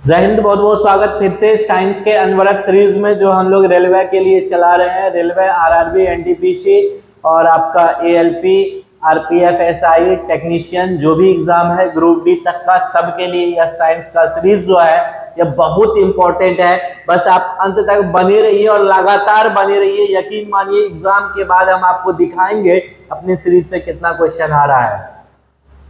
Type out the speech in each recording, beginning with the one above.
जय हिंद। बहुत बहुत स्वागत फिर से साइंस के अनवरत सीरीज में जो हम लोग रेलवे के लिए चला रहे हैं। रेलवे, आरआरबी, एनटीपीसी और आपका एएलपी, आरपीएफ, एसआई, टेक्नीशियन जो भी एग्जाम है ग्रुप डी तक का, सबके लिए यह साइंस का सीरीज जो है यह बहुत इंपॉर्टेंट है। बस आप अंत तक बने रहिए और लगातार बने रहिए। यकीन मानिए एग्जाम के बाद हम आपको दिखाएंगे अपनी सीरीज से कितना क्वेश्चन आ रहा है।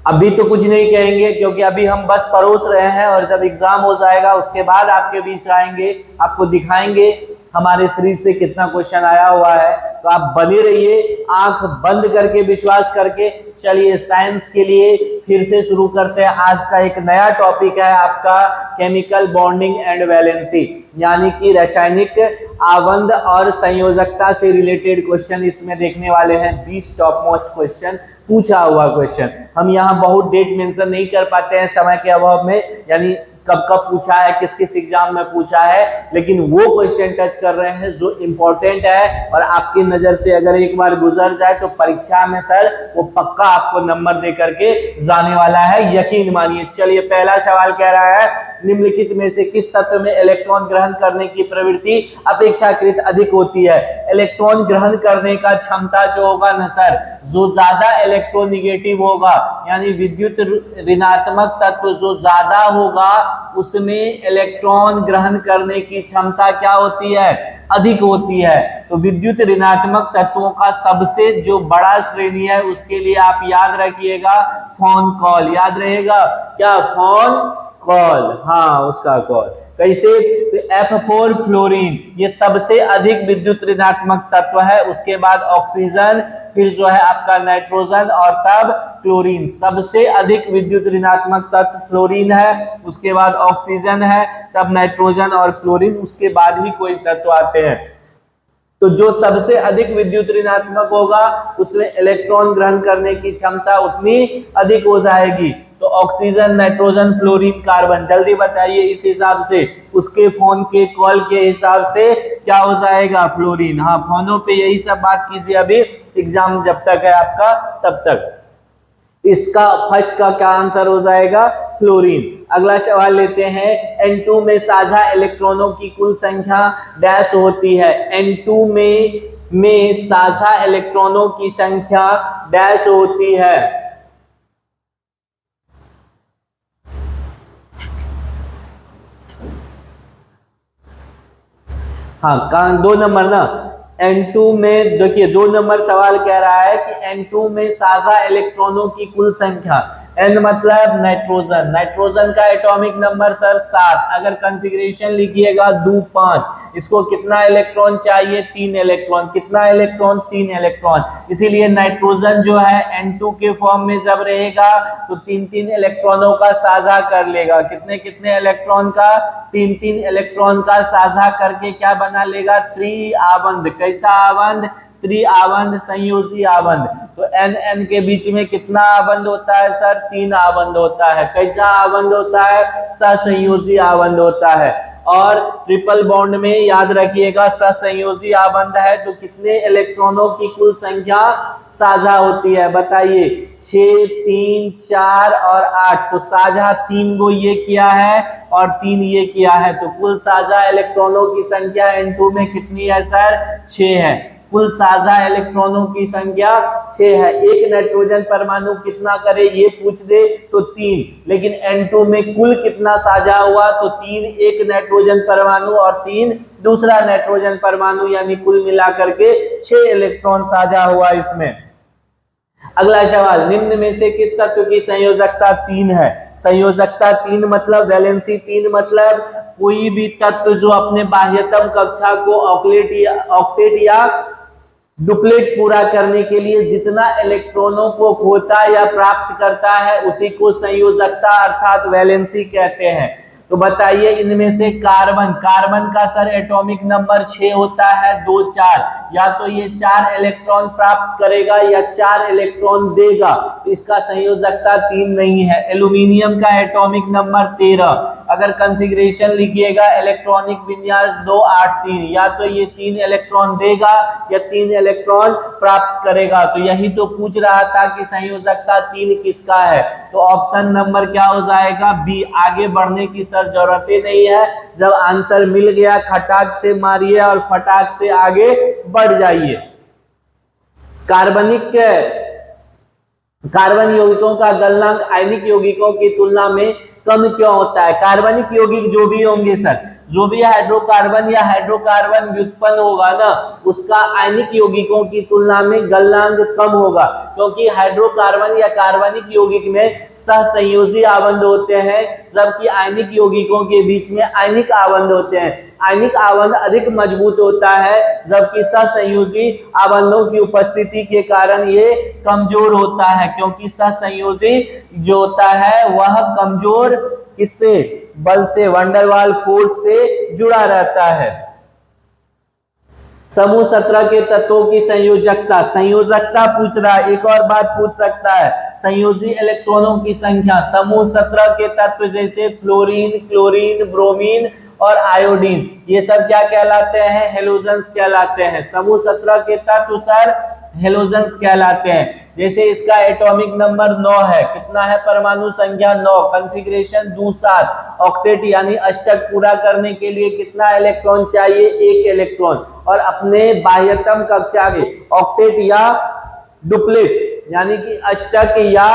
अभी तो कुछ नहीं कहेंगे क्योंकि अभी हम बस परोस रहे हैं और जब एग्जाम हो जाएगा उसके बाद आपके बीच आएंगे, आपको दिखाएंगे हमारे सीरीज से कितना क्वेश्चन आया हुआ है। तो आप बने रहिए आंख बंद करके, विश्वास करके। चलिए साइंस के लिए फिर से शुरू करते हैं। आज का एक नया टॉपिक है आपका केमिकल बॉन्डिंग एंड वैलेंसी, यानी कि रासायनिक आबंध और संयोजकता से रिलेटेड क्वेश्चन इसमें देखने वाले हैं। 20 टॉप मोस्ट क्वेश्चन पूछा हुआ क्वेश्चन। हम यहाँ बहुत डेट मेंशन नहीं कर पाते हैं समय के अभाव में, यानी कब कब पूछा है, किस किस एग्जाम में पूछा है, लेकिन वो क्वेश्चन टच कर रहे हैं जो इंपॉर्टेंट है और आपकी नजर से अगर एक बार गुजर जाए तो परीक्षा में सर वो पक्का आपको नंबर दे करके जाने वाला है, यकीन मानिए। चलिए पहला सवाल कह रहा है निम्नलिखित में से किस तत्व में इलेक्ट्रॉन ग्रहण करने की प्रवृत्ति अपेक्षाकृत अधिक होती है। इलेक्ट्रॉन ग्रहण करने का क्षमता जो होगा ना सर, जो ज्यादा इलेक्ट्रोनिगेटिव होगा यानी विद्युत ऋणात्मक तत्व जो ज्यादा होगा उसमें इलेक्ट्रॉन ग्रहण करने की क्षमता क्या होती है, अधिक होती है। तो विद्युत ऋणात्मक तत्वों का सबसे जो बड़ा श्रेणी है उसके लिए आप याद रखिएगा फोन कॉल, याद रहेगा क्या, फोन कॉल, हाँ उसका कॉल। कैसे, तो F4 फ्लोरीन ये सबसे अधिक विद्युत ऋणात्मक तत्व है। उसके बाद ऑक्सीजन, फिर जो है आपका नाइट्रोजन और तब क्लोरीन। सबसे अधिक विद्युत ऋणात्मक तत्व फ्लोरीन है, उसके बाद ऑक्सीजन है, तब नाइट्रोजन और क्लोरीन, उसके बाद ही कोई तत्व आते हैं। तो जो सबसे अधिक विद्युत ऋणात्मक होगा उसमें इलेक्ट्रॉन ग्रहण करने की क्षमता उतनी अधिक हो जाएगी। तो ऑक्सीजन, नाइट्रोजन, फ्लोरीन, कार्बन, जल्दी बताइए इस हिसाब से, उसके फोन के कॉल के हिसाब से क्या हो जाएगा, फ्लोरीन। हाँ फोनों पे यही सब बात कीजिए, अभी एग्जाम जब तक है आपका तब तक। इसका फर्स्ट का क्या आंसर हो जाएगा, फ्लोरीन। अगला सवाल लेते हैं, N2 में साझा इलेक्ट्रॉनों की कुल संख्या डैश होती है। N2 में साझा इलेक्ट्रॉनों की संख्या डैश होती है। हाँ 2 नंबर ना, N2 में देखिए 2 नंबर सवाल कह रहा है कि N2 में साझा इलेक्ट्रॉनों की कुल संख्या, N मतलब नाइट्रोजन, नाइट्रोजन का एटॉमिक नंबर सर 7। अगर कॉन्फ़िगरेशन लिखिएगा 2 5, इसको कितना इलेक्ट्रॉन चाहिए, 3 इलेक्ट्रॉन। कितना इलेक्ट्रॉन, 3 इलेक्ट्रॉन। इसीलिए नाइट्रोजन जो है N2 के फॉर्म में जब रहेगा तो 3 इलेक्ट्रॉनों का साझा कर लेगा। कितने कितने इलेक्ट्रॉन का, 3 इलेक्ट्रॉन का साझा करके क्या बना लेगा, 3 आबंध। कैसा आबंध, 3 आबंध, संयोजी आबंध। तो N के बीच में कितना आबंध होता है सर, 3 आबंध होता है। कैसा आबंध होता है, सहसंयोजी आबंध होता है। और ट्रिपल बॉन्ड में याद रखिएगा सहसंयोजी आबंध है तो कितने इलेक्ट्रॉनों की कुल संख्या साझा होती है, बताइए। 6, 3, 4 और 8। तो साझा 3 को ये किया है और 3 ये किया है, तो कुल साझा इलेक्ट्रॉनों की संख्या N2 में कितनी है सर, 6 है। कुल साझा इलेक्ट्रॉनों की संख्या 6 है। एक नाइट्रोजन परमाणु कितना करे ये पूछ दे तो 3, लेकिन N2 में कुल कितना साझा हुआ तो 3 एक नाइट्रोजन परमाणु और 3 दूसरा नाइट्रोजन परमाणु, यानी कुल मिलाकर के 6 इलेक्ट्रॉन साझा हुआ इसमें। अगला सवाल, निम्न में से किस तत्व की संयोजकता 3 है। संयोजकता 3 मतलब, वैलेंसी 3 मतलब कोई भी तत्व जो अपने बाह्यतम कक्षा को ऑक्टेट या डुप्लेट पूरा करने के लिए जितना इलेक्ट्रॉनों को खोता या प्राप्त करता है उसी को संयोजकता अर्थात वैलेंसी कहते हैं। तो बताइए इनमें से कार्बन, कार्बन का सर एटॉमिक नंबर 6 होता है, 2 4, या तो ये 4 इलेक्ट्रॉन प्राप्त करेगा या 4 इलेक्ट्रॉन देगा, तो इसका संयोजकता 3 नहीं है। एल्यूमिनियम का एटॉमिक नंबर 13, अगर कॉन्फ़िगरेशन लिखिएगा इलेक्ट्रॉनिक विन्यास 2 8 3, या तो ये 3 इलेक्ट्रॉन देगा या 3 इलेक्ट्रॉन प्राप्त करेगा। तो यही तो पूछ रहा था कि संयोजकता 3 किसका है, तो ऑप्शन नंबर क्या हो जाएगा, बी। आगे बढ़ने की सर जरूरत ही नहीं है, जब आंसर मिल गया खटाक से मारिए और फटाक से आगे बढ़ जाइए। कार्बन यौगिकों का गलनांक आयनिक यौगिकों की तुलना में कम क्यों होता है? कार्बनिक यौगिक जो भी होंगे सर, जो भी हाइड्रोकार्बन या हाइड्रोकार्बन व्युत्पन्न होगा ना, उसका आयनिक यौगिकों की तुलना में गलनांक कम होगा, क्योंकि हाइड्रोकार्बन या कार्बनिक यौगिक में सहसंयोजी आबंध होते हैं, जबकि आयनिक यौगिकों के बीच में आयनिक आबंध होते हैं। आयनिक आबंध अधिक मजबूत होता है, जबकि सहसंयोजी आबंधों की उपस्थिति के कारण ये कमजोर होता है, क्योंकि सहसंयोजी जो होता है वह कमजोर किससे? बल से, वंडरवाल फोर्स से जुड़ा रहता है। समूह 17 के तत्वों की संयोजकता पूछ रहा है। एक और बात पूछ सकता है, संयोजी इलेक्ट्रॉनों की संख्या। समूह 17 के तत्व जैसे फ्लोरीन, क्लोरीन, ब्रोमीन और आयोडीन, ये सब क्या कहलाते हैं? हेलोजन्स कहलाते हैं। समूह 17 के तत्व सर हेलोजन्स कहलाते हैं। जैसे इसका एटॉमिक नंबर 9 है, कितना है? परमाणु संख्या 9, कॉन्फ़िगरेशन 2-7, ऑक्टेट यानी अष्टक पूरा करने के लिए कितना इलेक्ट्रॉन चाहिए? 1 इलेक्ट्रॉन। और अपने बाह्यतम कक्षा में ऑक्टेट या डुप्लेट यानी कि अष्टक या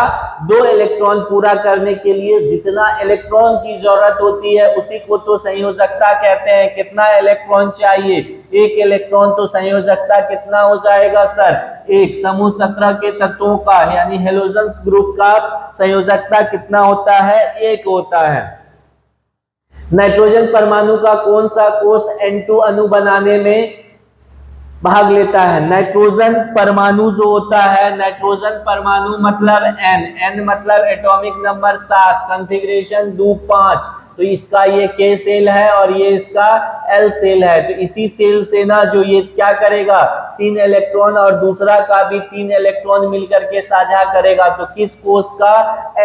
2 इलेक्ट्रॉन पूरा करने के लिए जितना इलेक्ट्रॉन की जरूरत होती है उसी को तो संयोजकता कहते हैं। कितना इलेक्ट्रॉन चाहिए? 1 इलेक्ट्रॉन। तो संयोजकता कितना हो जाएगा सर? 1। समूह 17 के तत्वों का यानी हेलोजन्स ग्रुप का संयोजकता कितना होता है? 1 होता है। नाइट्रोजन परमाणु का कौन सा कोष N2 अणु बनाने में भाग लेता है? नाइट्रोजन परमाणु जो होता है, नाइट्रोजन परमाणु मतलब N मतलब एटॉमिक नंबर 7, कॉन्फ़िगरेशन 2-5। तो इसका ये K सेल है और ये इसका L सेल है। तो इसी सेल से ना जो ये क्या करेगा? 3 इलेक्ट्रॉन और दूसरा का भी 3 इलेक्ट्रॉन मिलकर के साझा करेगा। तो किस कोष का?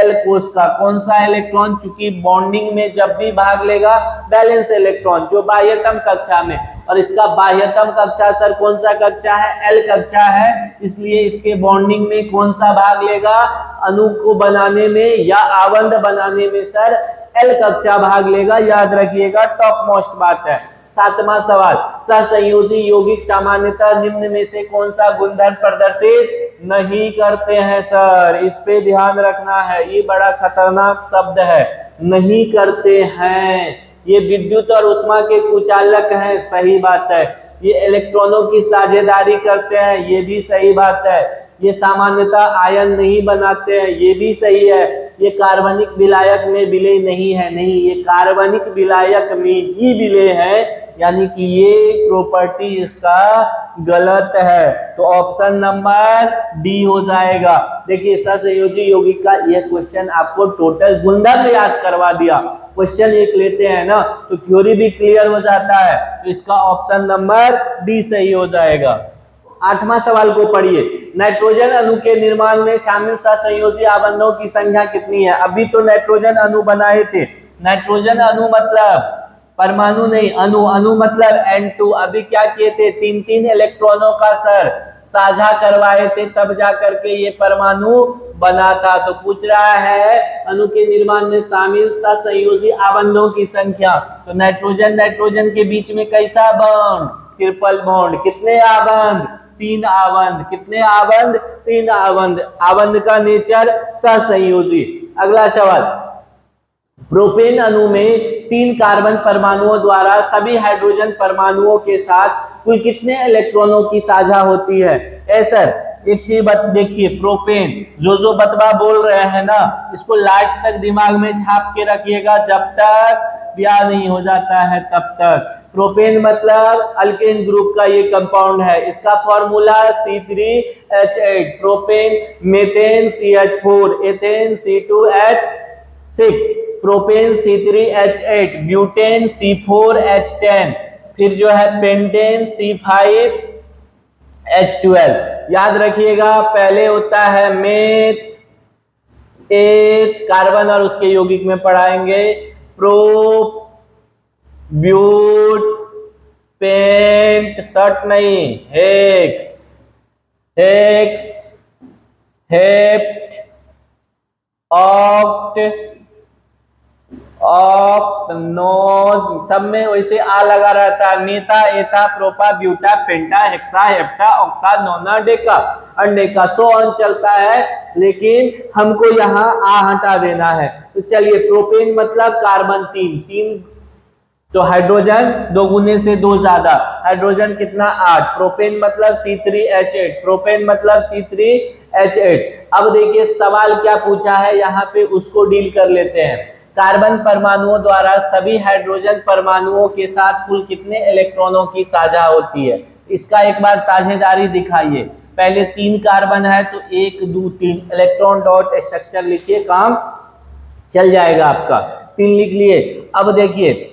L कोष का। कौन सा इलेक्ट्रॉन? चूंकि बॉन्डिंग में जब भी भाग लेगा बैलेंस इलेक्ट्रॉन जो बाह्यतम कक्षा में, और इसका बाह्यतम कक्षा सर कौन सा कक्षा है? L कक्षा है। इसलिए इसके बॉन्डिंग में कौन सा भाग लेगा? अणु को बनाने में या आबंध बनाने में सर L कक्षा भाग लेगा। याद रखिएगा, टॉप मोस्ट बात है। 7वां सवाल, सहसंयोजी यौगिक सामान्यतः निम्न में से कौन सा गुणधर्म प्रदर्शित नहीं करते हैं सर? इस पे ध्यान रखना है, ये बड़ा खतरनाक शब्द है, नहीं करते हैं। ये विद्युत और उष्मा के कुचालक हैं, सही बात है। ये इलेक्ट्रॉनों की साझेदारी करते हैं, ये भी सही बात है। ये सामान्यतः आयन नहीं बनाते हैं, ये भी सही है। ये कार्बनिक विलायक में विलय नहीं है, नहीं, ये कार्बनिक विलायक में ही विलय है, यानी कि ये प्रॉपर्टी इसका गलत है। तो ऑप्शन नंबर डी हो जाएगा। देखिए, सहसंयोजी यौगिक का यह क्वेश्चन आपको टोटल गुणधर्म याद करवा दिया। क्वेश्चन एक लेते हैं ना तो थ्योरी भी क्लियर हो जाता है। तो इसका ऑप्शन नंबर डी सही हो जाएगा। 8वां सवाल को पढ़िए। नाइट्रोजन अणु के निर्माण में शामिल सहसंयोजी आबंधों की संख्या कितनी है? अभी तो नाइट्रोजन अणु बनाए थे। नाइट्रोजन अणु मतलब परमाणु नहीं, अणु मतलब N2। अभी क्या किए थे? 3-3 इलेक्ट्रॉनों का सर साझा करवाए थे, तब जा करके ये परमाणु बना था। तो पूछ रहा है अणु के निर्माण में शामिल सहसंयोजी आबंधों की संख्या। तो नाइट्रोजन के बीच में कैसा बॉन्ड? Triple bond. कितने आबंध? 3 आबंध। कितने आबंध? 3 आबंध। आबंध का नेचर सहसंयोजी। अगला सवाल, प्रोपेन अणु में 3 कार्बन परमाणुओं द्वारा सभी हाइड्रोजन परमाणुओं के साथ कुल कितने इलेक्ट्रॉनों की साझा होती है? सर एक चीज देखिए, प्रोपेन जो बतवा बोल रहे हैं ना, इसको लास्ट तक दिमाग में छाप के रखिएगा, जब तक ब्याह नहीं हो जाता है तब तक। प्रोपेन मतलब अल्केन ग्रुप का ये कंपाउंड है। इसका formula C3H8, propane, methane CH4, ethane C2H6, propane C3H8, butane C4H10, फिर जो है पेंटेन C5H12। याद रखिएगा, पहले होता है मेथ, एथ, कार्बन और उसके यौगिक में पढ़ाएंगे, प्रोप, ब्यूट, पेंट, शर्ट नहीं, हेक्स, हेप्ट, ऑक्ट ऑक्टनो, सब में वैसे आ लगा रहता है। Metha, etha, propa, buta, penta, hexa, hepta, octa, nona, deca, undeca, so on चलता है, लेकिन हमको यहाँ आ हटा देना है। तो चलिए, प्रोपेन मतलब कार्बन 3, तो हाइड्रोजन 2 गुने से 2 ज्यादा, हाइड्रोजन कितना 8, प्रोपेन मतलब C3H8, प्रोपेन मतलब C3H8। अब देखिए सवाल क्या पूछा है यहाँ पे, उसको डील कर लेते हैं। कार्बन परमाणुओं द्वारा सभी हाइड्रोजन परमाणुओं के साथ कुल कितने इलेक्ट्रॉनों की साझा होती है, इसका एक बार साझेदारी दिखाइए। पहले 3 कार्बन है तो 1 2 3 इलेक्ट्रॉन डॉट स्ट्रक्चर लिखिए, काम चल जाएगा आपका। 3 लिख लिए। अब देखिए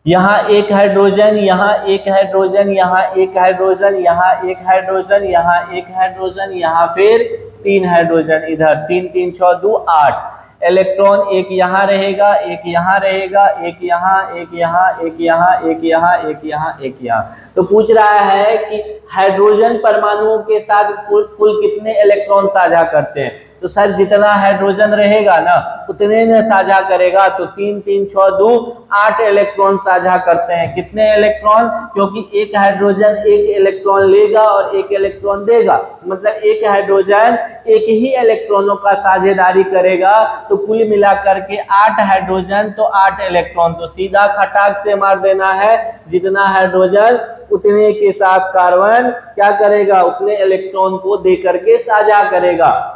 यहाँ एक हाइड्रोजन, यहाँ एक हाइड्रोजन, यहाँ एक हाइड्रोजन, यहाँ एक हाइड्रोजन, यहाँ एक हाइड्रोजन, यहाँ फिर 3 हाइड्रोजन इधर, 3 3 6 2 8 इलेक्ट्रॉन, एक यहाँ रहेगा, एक यहाँ रहेगा, एक यहाँ, एक यहाँ, एक यहाँ, एक यहाँ, एक यहाँ, एक यहाँ। तो पूछ रहा है कि हाइड्रोजन परमाणुओं के साथ कुल कितने इलेक्ट्रॉन साझा करते हैं। तो सर जितना हाइड्रोजन रहेगा ना उतने ने साझा करेगा, तो 3 3 6 2 8 इलेक्ट्रॉन साझा करते हैं। कितने इलेक्ट्रॉन, क्योंकि एक हाइड्रोजन एक इलेक्ट्रॉन लेगा और एक इलेक्ट्रॉन देगा, मतलब एक हाइड्रोजन एक ही इलेक्ट्रॉनों का साझेदारी करेगा। तो कुल मिलाकर के 8 हाइड्रोजन तो 8 इलेक्ट्रॉन, तो सीधा खटाक से मार देना है, जितना हाइड्रोजन उतने के साथ कार्बन क्या करेगा, उतने इलेक्ट्रॉन को दे करके साझा करेगा।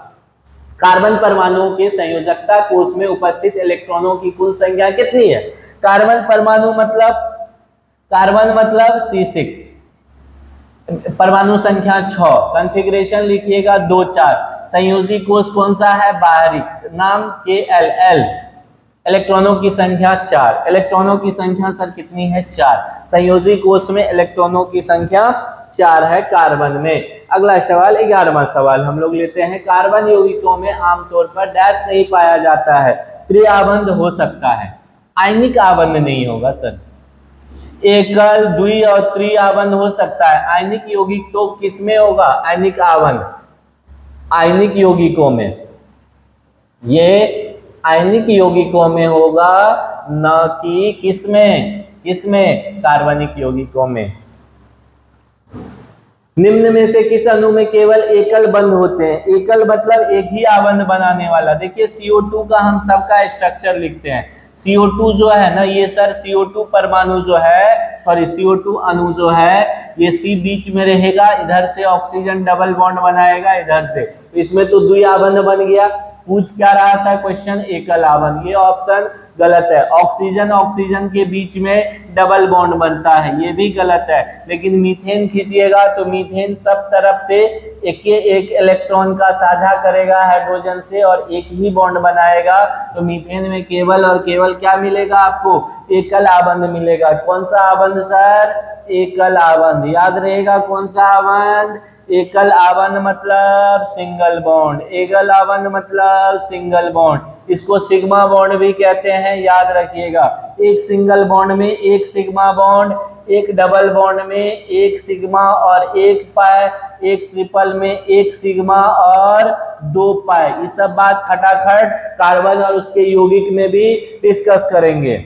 कार्बन परमाणुओं के संयोजकता कोष में उपस्थित इलेक्ट्रॉनों की कुल संख्या कितनी है। कार्बन परमाणु मतलब, कार्बन मतलब C6, परमाणु संख्या 6, कॉन्फ़िगरेशन लिखिएगा 2 4, संयोजी कोष कौन सा है, बाहरी, नाम KL, इलेक्ट्रॉनों की संख्या 4, इलेक्ट्रॉनों की संख्या सर कितनी है 4, संयोजी कोष में इलेक्ट्रॉनों की संख्या 4 है कार्बन में। अगला सवाल 11वां सवाल हम लोग लेते हैं। कार्बन यौगिकों में आमतौर पर डैश नहीं पाया जाता है, त्रिआबंध हो सकता है, आयनिक आबंध नहीं होगा सर। एकल, द्वि और त्रिआबंध हो सकता है, आयनिक यौगिक तो किसमें होगा, आयनिक आबंध, आयनिक यौगिकों में, ये आयनिक यौगिकों में होगा, न कि किसमें, किसमें, कार्बनिक यौगिकों में। निम्न में से किस अणु में केवल एकल बंध होते हैं, एकल मतलब एक ही आबंध बनाने वाला। देखिए CO2 का हम सबका स्ट्रक्चर लिखते हैं, CO2 जो है ना, ये सर CO2 परमाणु जो है, सॉरी CO2 अणु जो है, ये C बीच में रहेगा, इधर से ऑक्सीजन डबल बॉन्ड बनाएगा इधर से, तो इसमें तो द्विआबंध बन गया। पूछ क्या रहा था क्वेश्चन, एकल आबंध, ये ऑप्शन गलत है। ऑक्सीजन ऑक्सीजन के बीच में डबल बॉन्ड बनता है, ये भी गलत है। लेकिन मीथेन खींचिएगा तो मीथेन सब तरफ से एक इलेक्ट्रॉन का साझा करेगा हाइड्रोजन से और एक ही बॉन्ड बनाएगा, तो मीथेन में केवल और केवल क्या मिलेगा आपको, एकल आबंध मिलेगा। कौन सा आबंध सर, एकल आबंध, याद रहेगा कौन सा आबंध, एकल आबंध मतलब सिंगल बॉन्ड, एकल आबंध मतलब सिंगल बॉन्ड, इसको सिग्मा बॉन्ड भी कहते हैं, याद रखिएगा। एक सिंगल बॉन्ड में एक सिग्मा बॉन्ड, एक डबल बॉन्ड में एक सिग्मा और एक पाई, एक ट्रिपल में एक सिग्मा और 2 पाई। ये सब बात खटाखट कार्बन और उसके यौगिक में भी डिस्कस करेंगे।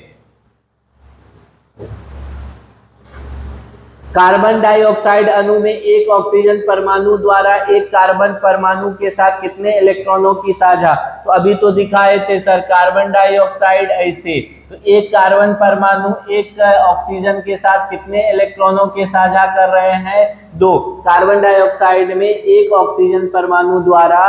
कार्बन डाइऑक्साइड अणु में एक ऑक्सीजन परमाणु द्वारा एक कार्बन परमाणु के साथ कितने इलेक्ट्रॉनों की साझा, तो अभी तो दिखाए थे सर कार्बन डाइऑक्साइड ऐसे, तो एक कार्बन परमाणु एक ऑक्सीजन के साथ कितने इलेक्ट्रॉनों के साझा कर रहे हैं, 2। कार्बन डाइऑक्साइड में एक ऑक्सीजन परमाणु द्वारा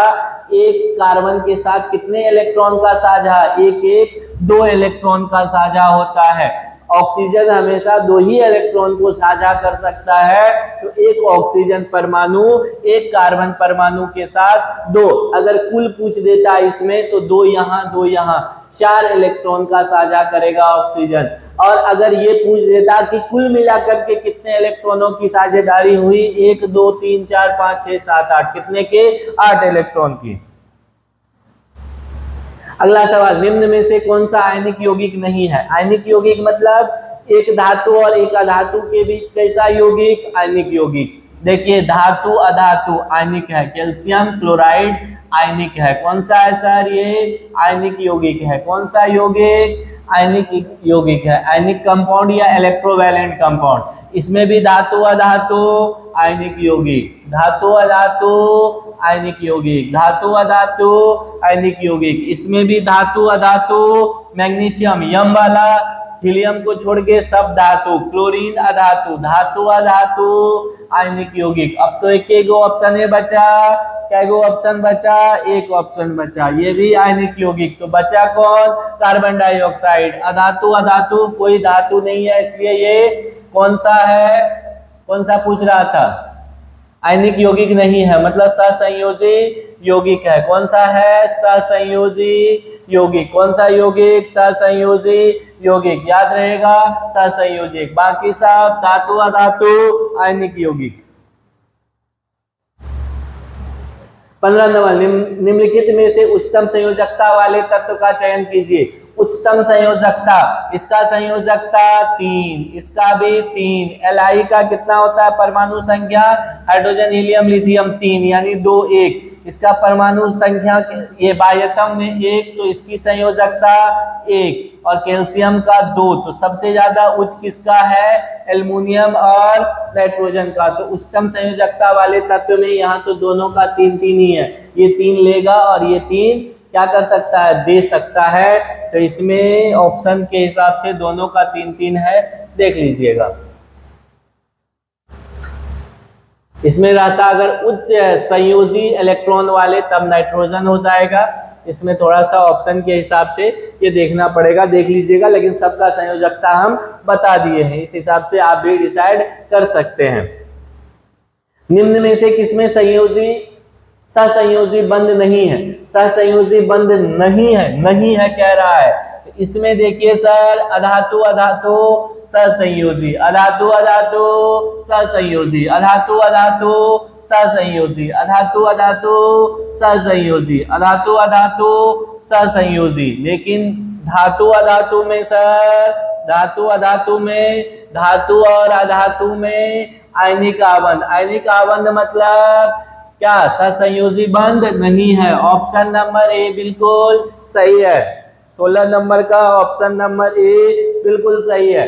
एक कार्बन के साथ कितने इलेक्ट्रॉन का साझा, एक 2 इलेक्ट्रॉन का साझा होता है। ऑक्सीजन हमेशा 2 ही इलेक्ट्रॉन को साझा कर सकता है, तो एक ऑक्सीजन परमाणु एक कार्बन परमाणु के साथ 2, अगर कुल पूछ देता इसमें तो 2 यहाँ 2 यहाँ, 4 इलेक्ट्रॉन का साझा करेगा ऑक्सीजन। और अगर ये पूछ देता कि कुल मिलाकर के कितने इलेक्ट्रॉनों की साझेदारी हुई, 1 2 3 4 5 6 7 8, कितने के, 8 इलेक्ट्रॉन की। अगला सवाल, निम्न में से कौन सा आयनिक यौगिक नहीं है। आयनिक यौगिक मतलब एक धातु और एक अधातु के बीच कैसा यौगिक, आयनिक यौगिक। देखिए धातु अधातु आयनिक है, कैल्शियम क्लोराइड आयनिक है, कौन सा है सर, ये आयनिक यौगिक है। कौन सा यौगिक, आयनिक यौगिक है, आयनिक कंपाउंड या इलेक्ट्रोवैलेंट कंपाउंड। इसमें भी धातु अधातु आयनिक यौगिक, धातु अधातु आयनिक यौगिक, धातु अधातु आयनिक यौगिक। इसमें भी धातु अधातु, मैग्नीशियम यम वाला, हीलियम को छोड़ के सब धातु, क्लोरीन अधातु, धातु अधातु आयनिक यौगिक। अब तो एक एक ऑप्शन है बचा, क्या ऑप्शन बचा, एक ऑप्शन बचा, ये भी आयनिक यौगिक। तो बचा कौन, कार्बन डाइऑक्साइड। अधातु अधातु कोई धातु नहीं है, इसलिए ये कौन सा है, कौन सा पूछ रहा था, आयनिक यौगिक नहीं है, मतलब सहसंयोजी यौगिक है। कौन सा है, सहसंयोजी यौगिक। कौन सा यौगिक, सहसंयोजी यौगिक, याद रहेगा सहसंयोजी। बाकी सब धातु अधातु आयनिक यौगिक। 15 नंबर, निम्नलिखित में से उच्चतम संयोजकता वाले तत्व का चयन कीजिए। उच्चतम संयोजकता, इसका संयोजकता 3, इसका भी 3। Li का कितना होता है परमाणु संख्या, हाइड्रोजन हीलियम लिथियम 3 यानी 2 1। इसका परमाणु संख्या ये बाह्यतम में 1, तो इसकी संयोजकता 1, और कैल्शियम का 2। तो सबसे ज्यादा उच्च किसका है, एल्युमिनियम और नाइट्रोजन का। तो उच्चतम संयोजकता वाले तत्व में यहाँ तो दोनों का 3 ही है, ये 3 लेगा और ये 3 क्या कर सकता है, दे सकता है। तो इसमें ऑप्शन के हिसाब से दोनों का 3 है, देख लीजिएगा। इसमें रहता अगर उच्च संयोजी इलेक्ट्रॉन वाले तब नाइट्रोजन हो जाएगा। इसमें थोड़ा सा ऑप्शन के हिसाब से ये देखना पड़ेगा, देख लीजिएगा, लेकिन सबका संयोजकता हम बता दिए हैं, इस हिसाब से आप भी डिसाइड कर सकते हैं। निम्न में से किसमें संयोजी सहसंयोजी बंध नहीं है, सहसंयोजी बंध नहीं है, नहीं है कह रहा है। इसमें देखिए सर, अधातु अधातु सहसंयोजी, अधातु अधातु सहसंयोजी, अधातु अधातु सहसंयोजी, अधातु अधातु सहसंयोजी, अधातु अधातु सहसंयोजी। लेकिन धातु अधातु में सर, धातु अधातु में, धातु और अधातु में आयनिक आबंध, आयनिक आबंध मतलब क्या, सहसंयोजी बंध नहीं है। ऑप्शन नंबर ए बिल्कुल सही है, 16 नंबर का ऑप्शन नंबर ए बिल्कुल सही है।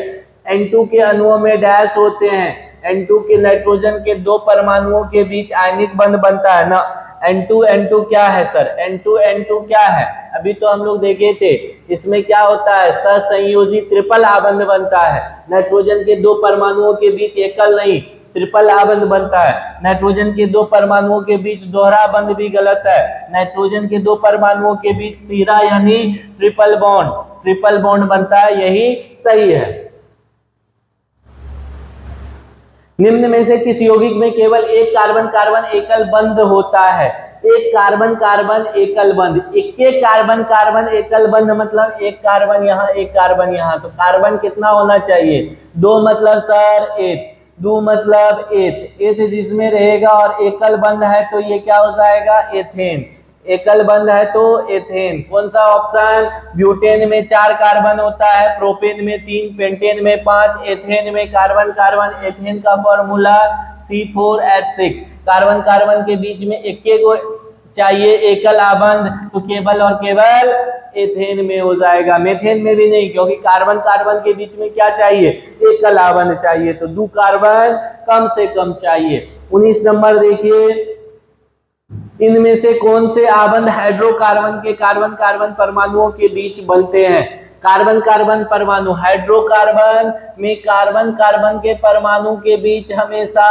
N2 के अणुओं में डैश होते हैं, N2 के नाइट्रोजन के 2 परमाणुओं के बीच आयनिक बंध बनता है ना। N2 क्या है सर, N2 क्या है, अभी तो हम लोग देखे थे। इसमें क्या होता है, सहसंयोजी ट्रिपल आबंध बनता है। नाइट्रोजन के 2 परमाणुओं के बीच एकल नहीं, ट्रिपल आबंध बनता है। नाइट्रोजन के 2 परमाणुओं के बीच दोहरा बंध भी गलत है। नाइट्रोजन के 2 परमाणुओं के बीच तीसरा यानी ट्रिपल बॉन्ड बनता है, यही सही है। निम्न में से किस यौगिक में केवल एक कार्बन कार्बन एकल बंध होता है। एक कार्बन कार्बन एकल बंध, एक कार्बन कार्बन एकल बंध मतलब एक कार्बन यहाँ एक कार्बन यहाँ, तो कार्बन कितना होना चाहिए, 2 मतलब सर एथ, 2 मतलब एथ जिसमें रहेगा और एकल बंध है तो ये क्या हो जाएगा, एथेन। एकल बंध है तो एथेन। कौन सा ऑप्शन, ब्यूटेन में 4 कार्बन होता है, प्रोपेन में 3, पेंटेन में 5, एथेन में कार्बन कार्बन, एथेन का फॉर्मूला C4H6। कार्बन कार्बन के बीच में एक को चाहिए एकल आबंध, तो केवल और केवल एथेन में हो जाएगा, मेथेन में भी नहीं, क्योंकि कार्बन कार्बन के बीच में क्या चाहिए, एकल आबंध चाहिए, तो 2 कार्बन कम से कम चाहिए। 19 नंबर देखिए, इनमें से कौन से आबंध हाइड्रोकार्बन के कार्बन कार्बन परमाणुओं के बीच बनते हैं। कार्बन कार्बन परमाणु, हाइड्रोकार्बन में कार्बन कार्बन के परमाणु के बीच हमेशा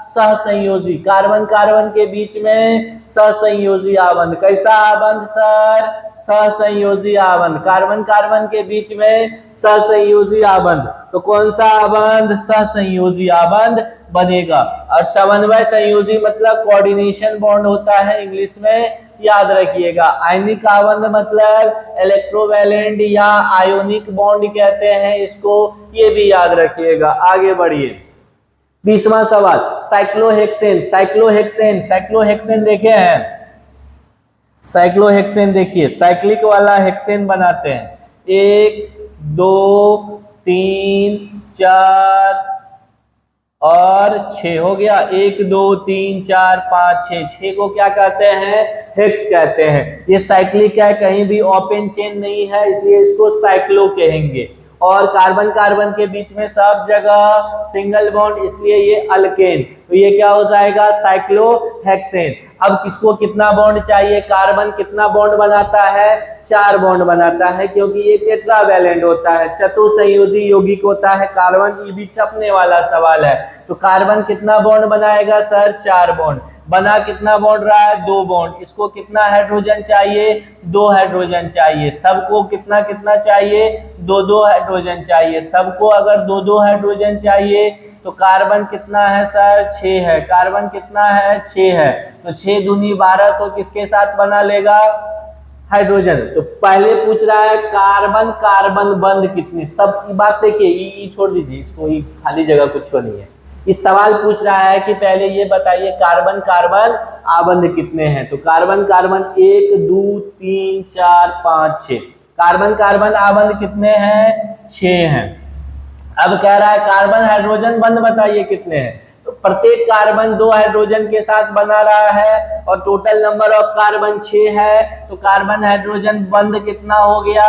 सहसंयोजी, कार्बन कार्बन के बीच में सहसंयोजी आबंध। कैसा आबंध सर, सहसंयोजी आबंध, कार्बन कार्बन के बीच में सहसंयोजी आबंध। तो कौन सा आबंध, सहसंयोजी आबंध बनेगा। और समन्वय संयोजी मतलब कोऑर्डिनेशन बॉन्ड होता है इंग्लिश में, याद रखिएगा। आयनिक आबंध मतलब इलेक्ट्रोवैलेंट या आयोनिक बॉन्ड कहते हैं इसको, ये भी याद रखिएगा। आगे बढ़िए, 20वां सवाल, साइक्लोहेक्सेन। साइक्लोहेक्सेन देखे हैं, साइक्लोहेक्सेन देखिए, साइक्लिक वाला हेक्सेन बनाते हैं, 1 2 3 4 और 6 हो गया। 1 2 3 4 5 6, 6 को क्या कहते हैं? हेक्स कहते हैं। ये साइक्लिक है, कहीं भी ओपन चेन नहीं है, इसलिए इसको साइक्लो कहेंगे। और कार्बन कार्बन के बीच में सब जगह सिंगल बॉन्ड, इसलिए ये अल्केन। तो ये क्या हो जाएगा? साइक्लोहेक्सेन। अब किसको कितना बॉन्ड चाहिए? कार्बन कितना बॉन्ड बनाता है? 4 बॉन्ड बनाता है, क्योंकि ये टेट्रावैलेंट होता है, चतुसंयोजी यौगिक होता है कार्बन। ये भी छपने वाला सवाल है। तो कार्बन कितना बॉन्ड बनाएगा सर? 4 बॉन्ड। बना कितना बॉन्ड रहा है? 2 बॉन्ड। इसको कितना हाइड्रोजन चाहिए? 2 हाइड्रोजन चाहिए। सबको कितना कितना चाहिए? 2 हाइड्रोजन चाहिए। सबको अगर 2 हाइड्रोजन चाहिए तो कार्बन कितना है सर? 6 है। कार्बन कितना है? 6 है। तो 6 दूनी 12, तो किसके साथ बना लेगा? हाइड्रोजन। तो पहले पूछ रहा है कार्बन कार्बन बंध कितने। सब की बात देखिए, छोड़ दीजिए इसको, खाली जगह कुछ नहीं है। इस सवाल पूछ रहा है कि पहले ये बताइए कार्बन कार्बन आबंध कितने हैं। तो कार्बन कार्बन 1 2 3 4 5 6। कार्बन कार्बन आबंध कितने हैं? 6 हैं। अब कह रहा है कार्बन हाइड्रोजन बंध बताइए कितने हैं। तो प्रत्येक कार्बन 2 हाइड्रोजन के साथ बना रहा है और टोटल नंबर ऑफ कार्बन 6 है। तो कार्बन हाइड्रोजन बंध कितना हो गया?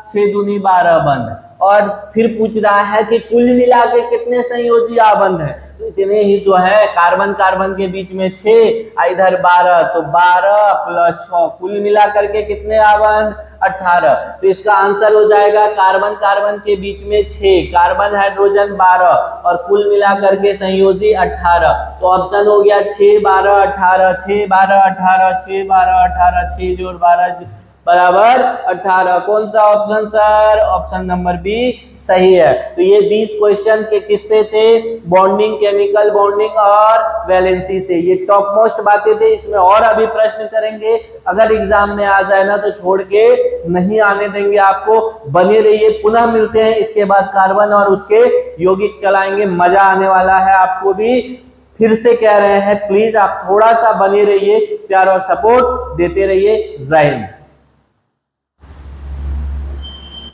6 दूनी 12 बंध। और फिर पूछ रहा है कि कुल मिला के कितने संयोजी आबंध है। तो इतने ही तो है। कार्बन कार्बन के बीच में 6, इधर 12, तो 12 प्लस 6, कुल मिला करके कितने आबंध? 18। तो इसका आंसर हो जाएगा कार्बन कार्बन के बीच में 6, कार्बन हाइड्रोजन 12 और कुल मिला करके संयोजी 18। तो ऑप्शन हो गया 6 12 18, 6 12 18, 6 12 18, 6 जोड़ 12 बराबर 18। कौन सा option sir? Option number b सही है। तो ये 20 क्वेश्चन के किससे थे? बॉन्डिंग, केमिकल बॉन्डिंग और वैलेंसी से। ये टॉप मोस्ट बातें थे। इसमें और अभी प्रश्न करेंगे, अगर एग्जाम में आ जाए ना तो छोड़ के नहीं आने देंगे आपको। बने रहिए, पुनः मिलते हैं। इसके बाद कार्बन और उसके यौगिक चलाएंगे, मजा आने वाला है आपको भी। फिर से कह रहे हैं, प्लीज आप थोड़ा सा बने रहिए, प्यार और सपोर्ट देते रहिए। जय हिंद।